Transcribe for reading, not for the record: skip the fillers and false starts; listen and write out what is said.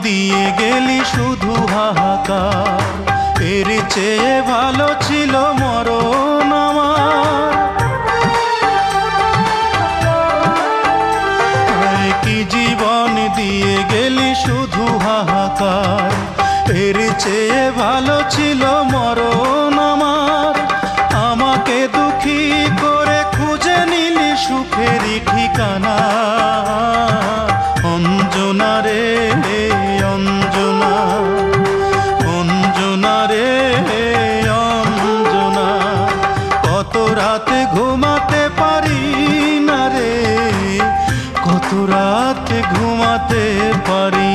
দিয়ে গেলি শুধু হাহাকার, এর চেয়ে ভালো ছিল মরণ আমার। কি জীবন দিয়ে গেলি শুধু হাহাকার, এর চেয়ে ভালো ছিল মরণ আমার। আমাকে দুঃখী করে খুঁজে নিলি সুখেরই ঠিকানা। অঞ্জনা রে অঞ্জনা, অঞ্জনা রে অঞ্জনা, কত রাতে ঘুমাতে পারি না রে, কত রাতে ঘুমাতে পারি